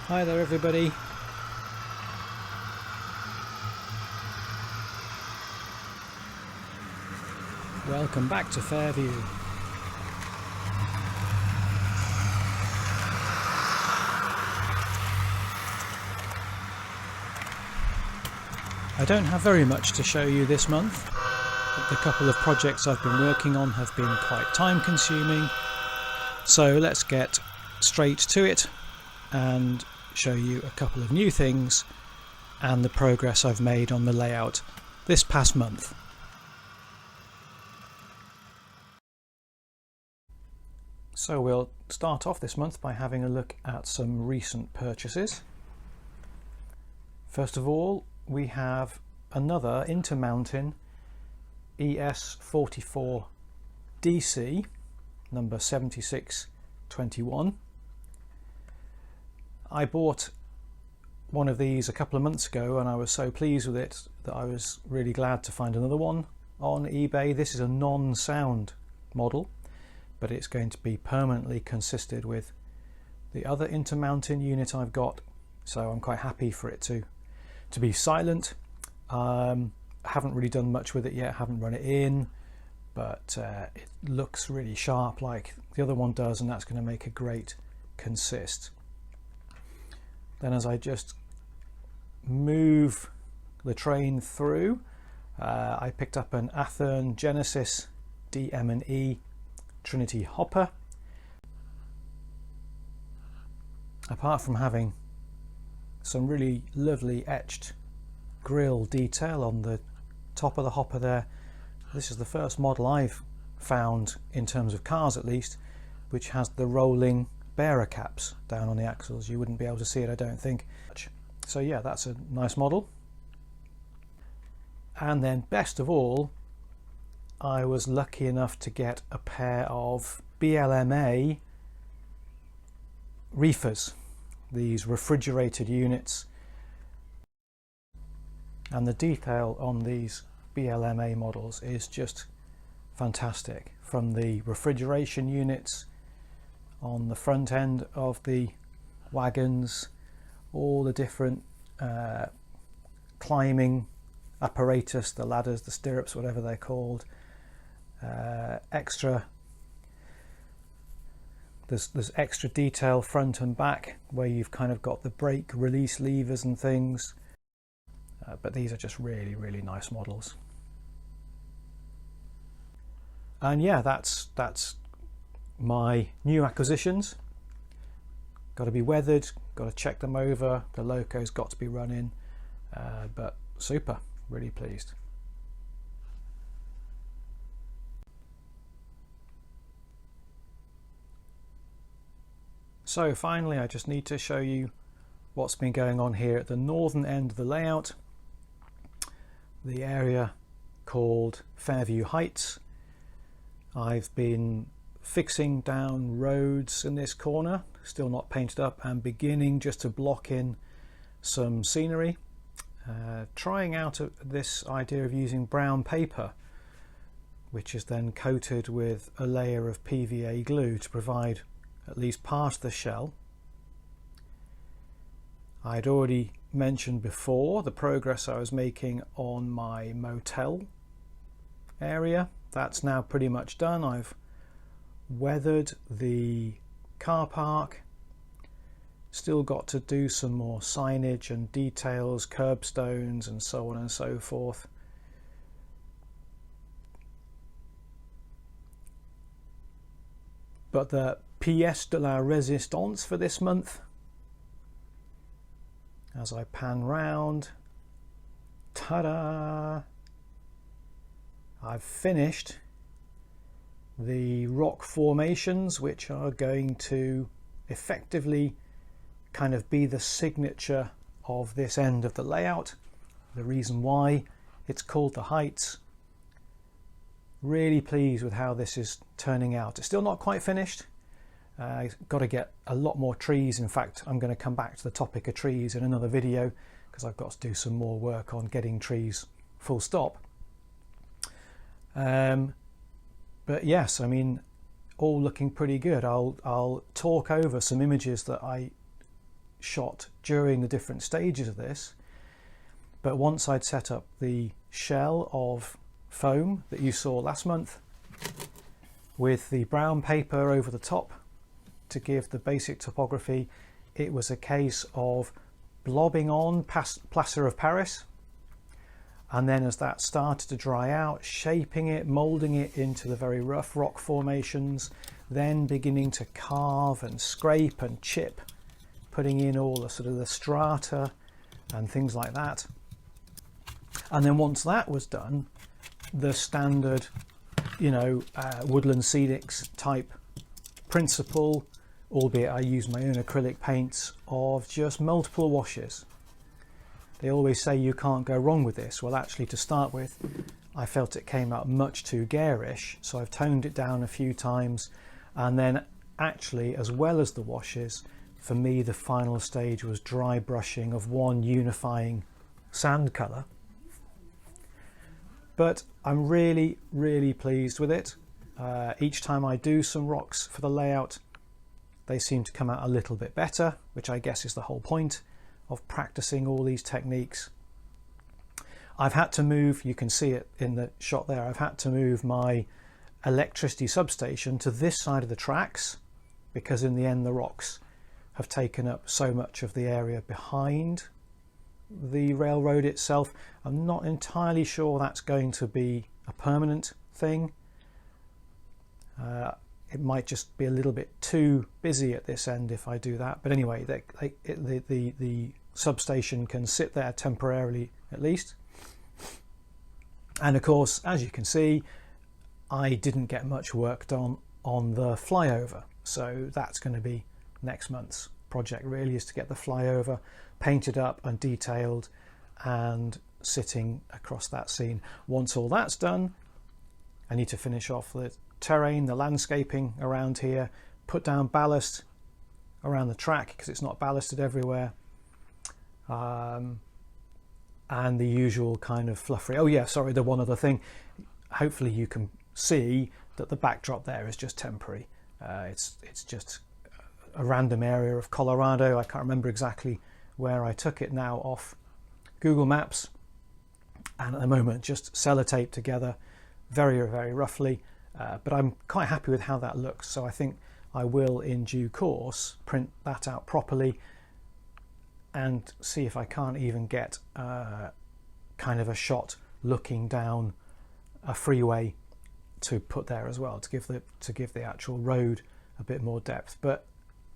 Hi there everybody. Welcome back to Fairview. I don't have very much to show you this month. The couple of projects I've been working on have been quite time consuming. So let's get straight to it and show you a couple of new things and the progress I've made on the layout this past month. So we'll start off this month by having a look at some recent purchases. First of all, we have another Intermountain ES44 DC number 7621. I bought one of these a couple of months ago and I was so pleased with it that I was really glad to find another one on eBay. This is a non-sound model, but it's going to be permanently consisted with the other Intermountain unit I've got, so I'm quite happy for it to be silent. I haven't really done much with it yet, haven't run it in, but it looks really sharp like the other one does, and that's going to make a great consist. Then as I just move the train through, I picked up an Athearn Genesis DM&E Trinity hopper. Apart from having some really lovely etched grill detail on the top of the hopper there, this is the first model I've found, in terms of cars at least, which has the rolling bearer caps down on the axles. You wouldn't be able to see it, I don't think. So yeah, that's a nice model. And then best of all, I was lucky enough to get a pair of BLMA reefers, these refrigerated units, and the detail on these BLMA models is just fantastic. From the refrigeration units on the front end of the wagons, all the different climbing apparatus, the ladders, the stirrups, whatever they're called, there's extra detail front and back where you've kind of got the brake release levers and things, but these are just really nice models. And yeah, that's my new acquisitions. Got to be weathered, got to check them over, the loco's got to be running, but super, really pleased. So finally, I just need to show you what's been going on here at the northern end of the layout, the area called Fairview Heights. I've been fixing down roads in this corner, still not painted up, and beginning just to block in some scenery. Trying out this idea of using brown paper, which is then coated with a layer of PVA glue to provide at least part of the shell. I'd already mentioned before the progress I was making on my motel area. That's now pretty much done. I've weathered the car park, still got to do some more signage and details, curbstones and so on and so forth. But the pièce de la résistance for this month, as I pan round, ta-da! I've finished the rock formations, which are going to effectively kind of be the signature of this end of the layout. The reason why it's called the Heights. Really pleased with how this is turning out. It's still not quite finished. I've got to get a lot more trees. In fact, I'm going to come back to the topic of trees in another video, because I've got to do some more work on getting trees full stop. But yes, I mean, all looking pretty good. I'll talk over some images that I shot during the different stages of this. But once I'd set up the shell of foam that you saw last month with the brown paper over the top to give the basic topography, it was a case of blobbing on plaster of Paris, and then as that started to dry out, shaping it, moulding it into the very rough rock formations, then beginning to carve and scrape and chip, putting in all the sort of the strata and things like that. And then once that was done, the standard, woodland scenics type principle, albeit I use my own acrylic paints, of just multiple washes. They always say you can't go wrong with this. Well, actually, to start with, I felt it came out much too garish, so I've toned it down a few times. And then actually, as well as the washes, for me the final stage was dry brushing of one unifying sand colour. But I'm really, really pleased with it. Each time I do some rocks for the layout, they seem to come out a little bit better, which I guess is the whole point of practicing all these techniques. I've had to move, you can see it in the shot there, I've had to move my electricity substation to this side of the tracks, because in the end the rocks have taken up so much of the area behind the railroad itself. I'm not entirely sure that's going to be a permanent thing. It might just be a little bit too busy at this end if I do that. But anyway, the substation can sit there temporarily at least. And of course, as you can see, I didn't get much work done on the flyover. So that's going to be next month's project, really, is to get the flyover painted up and detailed and sitting across that scene. Once all that's done, I need to finish off the terrain, the landscaping around here, put down ballast around the track because it's not ballasted everywhere, and the usual kind of fluffery. Oh yeah, sorry, the one other thing, hopefully you can see that the backdrop there is just temporary. It's just a random area of Colorado. I can't remember exactly where I took it now off Google Maps, and at the moment just sellotaped together very, very roughly. But I'm quite happy with how that looks, so I think I will in due course print that out properly and see if I can't even get kind of a shot looking down a freeway to put there as well, to give the actual road a bit more depth. But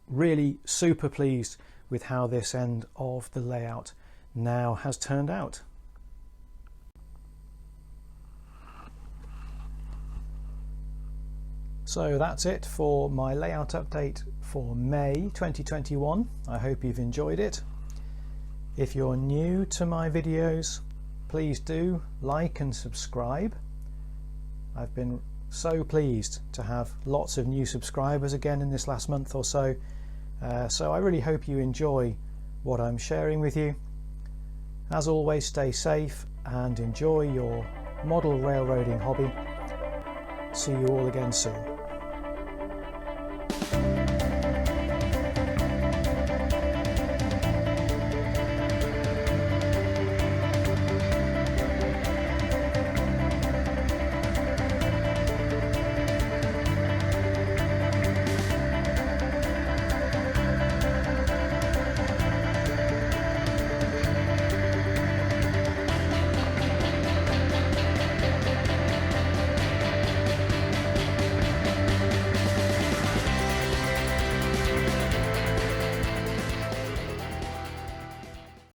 really super pleased with how this end of the layout now has turned out. So that's it for my layout update for May 2021. I hope you've enjoyed it. If you're new to my videos, please do like and subscribe. I've been so pleased to have lots of new subscribers again in this last month or so. So I really hope you enjoy what I'm sharing with you. As always, stay safe and enjoy your model railroading hobby. See you all again soon.